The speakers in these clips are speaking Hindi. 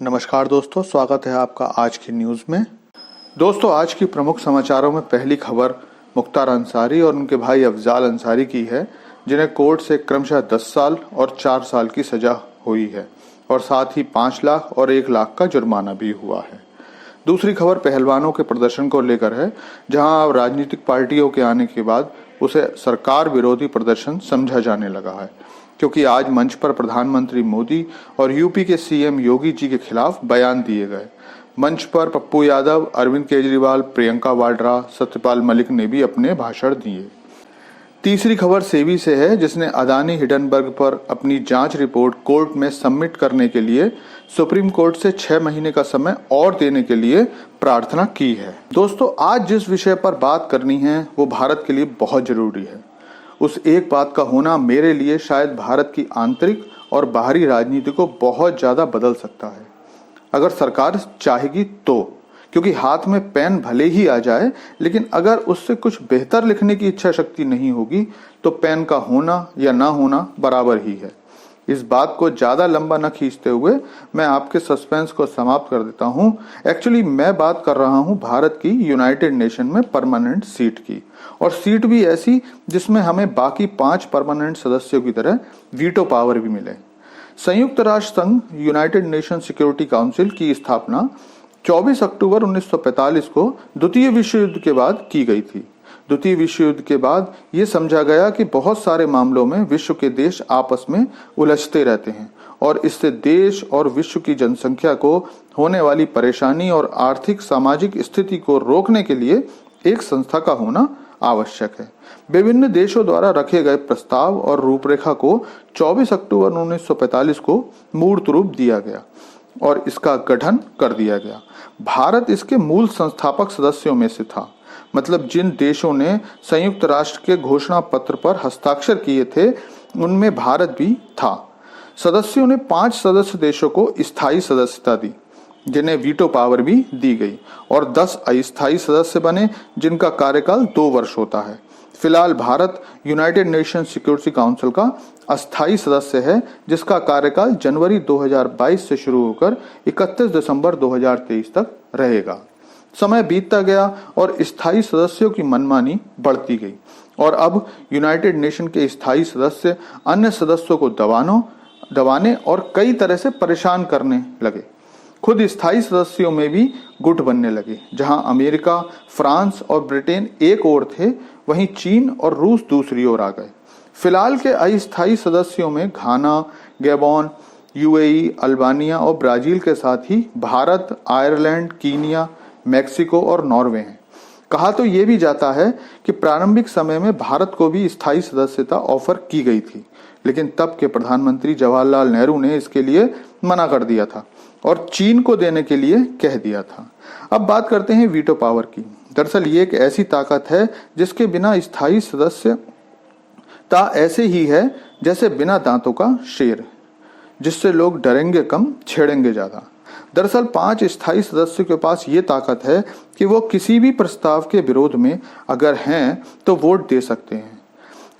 नमस्कार दोस्तों, स्वागत है आपका आज की न्यूज़ में। दोस्तों, आज की प्रमुख समाचारों में पहली खबर मुख्तार अंसारी और उनके भाई अफजाल अंसारी की है, जिन्हें कोर्ट से क्रमशः 10 साल और 4 साल की सजा हुई है और साथ ही 5 लाख और 1 लाख का जुर्माना भी हुआ है। दूसरी खबर पहलवानों के प्रदर्शन को लेकर है, जहां अब राजनीतिक पार्टियों के आने के बाद उसे सरकार विरोधी प्रदर्शन समझा जाने लगा है, क्योंकि आज मंच पर प्रधानमंत्री मोदी और यूपी के सीएम योगी जी के खिलाफ बयान दिए गए। मंच पर पप्पू यादव, अरविंद केजरीवाल, प्रियंका वाड्रा, सत्यपाल मलिक ने भी अपने भाषण दिए। तीसरी खबर सेबी से है, जिसने अदानी हिंडनबर्ग पर अपनी जांच रिपोर्ट कोर्ट में सबमिट करने के लिए सुप्रीम कोर्ट से 6 महीने का समय और देने के लिए प्रार्थना की है। दोस्तों, आज जिस विषय पर बात करनी है वो भारत के लिए बहुत जरूरी है। उस एक बात का होना मेरे लिए शायद भारत की आंतरिक और बाहरी राजनीति को बहुत ज्यादा बदल सकता है, अगर सरकार चाहेगी तो। क्योंकि हाथ में पेन भले ही आ जाए, लेकिन अगर उससे कुछ बेहतर लिखने की इच्छा शक्ति नहीं होगी तो पेन का होना या ना होना बराबर ही है। इस बात को ज्यादा लंबा न खींचते हुए मैं आपके सस्पेंस को समाप्त कर देता हूं। एक्चुअली मैं बात कर रहा हूं भारत की यूनाइटेड नेशन में परमानेंट सीट की, और सीट भी ऐसी जिसमें हमें बाकी 5 परमानेंट सदस्यों की तरह वीटो पावर भी मिले। संयुक्त राष्ट्र संघ यूनाइटेड नेशन सिक्योरिटी काउंसिल की स्थापना 24 अक्टूबर 1945 को द्वितीय विश्व युद्ध के बाद की गई थी। द्वितीय विश्व युद्ध के बाद ये समझा गया कि बहुत सारे मामलों में विश्व के देश आपस में उलझते रहते हैं और इससे देश और विश्व की जनसंख्या को होने वाली परेशानी और आर्थिक सामाजिक स्थिति को रोकने के लिए एक संस्था का होना आवश्यक है। विभिन्न देशों द्वारा रखे गए प्रस्ताव और रूपरेखा को 24 अक्टूबर 1945 को मूर्त रूप दिया गया और इसका गठन कर दिया गया। भारत इसके मूल संस्थापक सदस्यों में से था, मतलब जिन देशों ने संयुक्त राष्ट्र के घोषणा पत्र पर हस्ताक्षर किए थे उनमें भारत भी था। सदस्यों ने 5 सदस्य देशों को स्थायी सदस्यता दी, जिन्हें वीटो पावर भी दी गई, और 10 अस्थायी सदस्य बने, जिनका कार्यकाल 2 वर्ष होता है। फिलहाल Bharat United nation security council का अस्थायी सदस्य है, जिसका कार्यकाल जनवरी 2022 से शुरू होकर 31 दिसंबर 2023 तक रहेगा। समय बीतता गया और स्थायी सदस्यों की मनमानी बढ़ती गई और अब यूनाइटेड नेशन के स्थायी सदस्य अन्य सदस्यों को दबाने और कई तरह से परेशान करने लगे। खुद स्थायी सदस्यों में भी गुट बनने लगे। जहां अमेरिका, फ्रांस और ब्रिटेन एक ओर थे, वहीं चीन और रूस दूसरी ओर आ गए। फिलहाल के अस्थायी सदस्यों में घाना, गैबोन, यूएई, अल्बानिया और ब्राजील के साथ ही भारत, आयरलैंड, कीनिया, मैक्सिको और नॉर्वे हैं। कहा तो ये भी जाता है कि प्रारंभिक समय में भारत को भी स्थायी सदस्यता ऑफर की गई थी, लेकिन तब के प्रधानमंत्री जवाहरलाल नेहरू ने इसके लिए मना कर दिया था और चीन को देने के लिए कह दिया था। अब बात करते हैं वीटो पावर की। दरअसल ये एक ऐसी ताकत है जिसके बिना स्थायी सदस्यता ऐसे ही है जैसे बिना दांतों का शेर, जिससे लोग डरेंगे कम, छेड़ेंगे ज्यादा। दरअसल 5 स्थायी सदस्यों के पास ये ताकत है कि वो किसी भी प्रस्ताव के विरोध में अगर हैं तो वोट दे सकते हैं,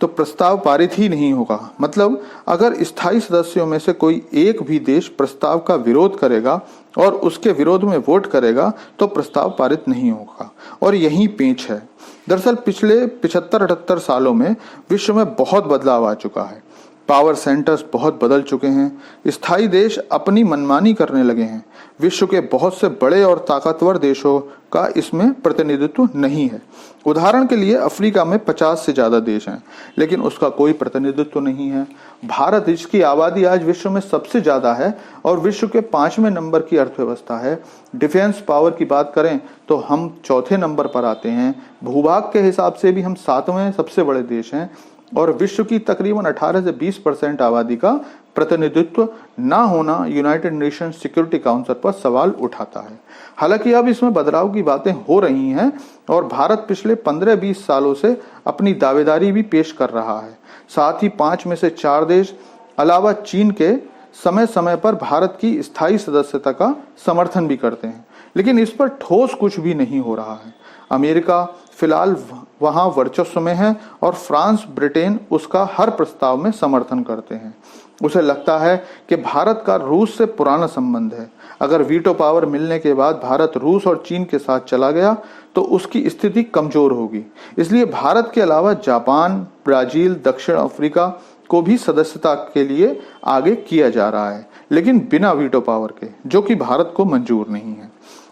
तो प्रस्ताव पारित ही नहीं होगा। मतलब अगर स्थायी सदस्यों में से कोई एक भी देश प्रस्ताव का विरोध करेगा और उसके विरोध में वोट करेगा तो प्रस्ताव पारित नहीं होगा, और यही पेंच है। दरअसल पिछले 75-78 सालों में विश्व में बहुत बदलाव आ चुका है। पावर सेंटर्स बहुत बदल चुके हैं। स्थायी देश अपनी मनमानी करने लगे हैं। विश्व के बहुत से बड़े और ताकतवर देशों का इसमें प्रतिनिधित्व नहीं है। उदाहरण के लिए अफ्रीका में 50 से ज्यादा देश हैं, लेकिन उसका कोई प्रतिनिधित्व नहीं है। भारत, जिसकी आबादी आज विश्व में सबसे ज्यादा है और विश्व के 5वें नंबर की अर्थव्यवस्था है। डिफेंस पावर की बात करें तो हम 4थे नंबर पर आते हैं। भूभाग के हिसाब से भी हम 7वें सबसे बड़े देश हैं, और विश्व की तकरीबन 18 से 20% आबादी का प्रतिनिधित्व ना होना यूनाइटेड नेशन सिक्योरिटी काउंसिल पर सवाल उठाता है। हालांकि अब इसमें बदलाव की बातें हो रही हैं और भारत पिछले 15-20 सालों से अपनी दावेदारी भी पेश कर रहा है। साथ ही 5 में से 4 देश अलावा चीन के समय समय पर भारत की स्थायी सदस्यता का समर्थन भी करते हैं, लेकिन इस पर ठोस कुछ भी नहीं हो रहा है। अमेरिका फिलहाल वहां वर्चस्व में है और फ्रांस, ब्रिटेन उसका हर प्रस्ताव में समर्थन करते हैं। उसे लगता है कि भारत का रूस से पुराना संबंध है। अगर वीटो पावर मिलने के बाद भारत रूस और चीन के साथ चला गया तो उसकी स्थिति कमजोर होगी। इसलिए भारत के अलावा जापान, ब्राजील, दक्षिण अफ्रीका को भी सदस्यता के लिए आगे किया जा रहा है, लेकिन बिना वीटो पावर के, जो कि भारत को मंजूर नहीं है।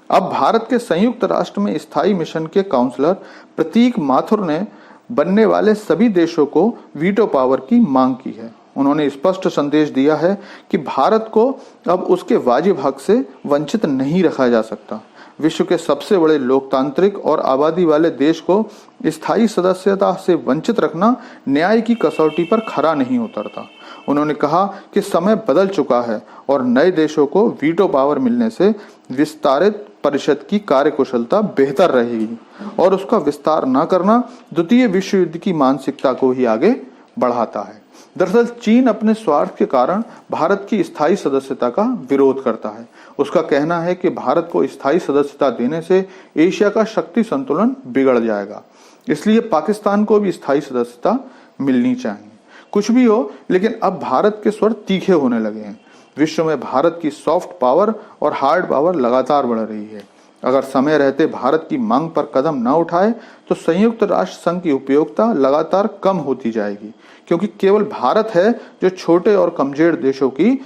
अब भारत के संयुक्त राष्ट्र में स्थायी मिशन के काउंसलर प्रतीक माथुर ने बनने वाले सभी देशों को वीटो पावर की मांग की है। उन्होंने स्पष्ट संदेश दिया है कि भारत को अब उसके वाजिब हक से वंचित नहीं रखा जा सकता। विश्व के सबसे बड़े लोकतांत्रिक और आबादी वाले देश को स्थायी सदस्यता से वंचित रखना न्याय की कसौटी पर खरा नहीं उतरता। उन्होंने कहा कि समय बदल चुका है और नए देशों को वीटो पावर मिलने से विस्तारित परिषद की कार्यकुशलता बेहतर रहेगी और उसका विस्तार न करना द्वितीय विश्व युद्ध की मानसिकता को ही आगे बढ़ाता है। दरअसल चीन अपने स्वार्थ के कारण भारत की स्थायी सदस्यता का विरोध करता है। उसका कहना है कि भारत को स्थायी सदस्यता देने से एशिया का शक्ति संतुलन बिगड़ जाएगा, इसलिए पाकिस्तान को भी स्थायी सदस्यता मिलनी चाहिए। कुछ भी हो, लेकिन अब भारत के स्वर तीखे होने लगे हैं। विश्व में भारत की सॉफ्ट पावर और हार्ड पावर लगातार बढ़ रही है। अगर समय रहते भारत की मांग पर कदम न उठाए तो संयुक्त राष्ट्र संघ की उपयोगिता लगातार कम होती जाएगी, क्योंकि केवल भारत है जो छोटे और कमजोर देशों की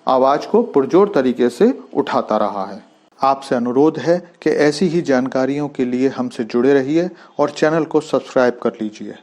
आवाज को पुरजोर तरीके से उठाता रहा है। आपसे अनुरोध है कि ऐसी ही जानकारियों के लिए हमसे जुड़े रहिए और चैनल को सब्सक्राइब कर लीजिए।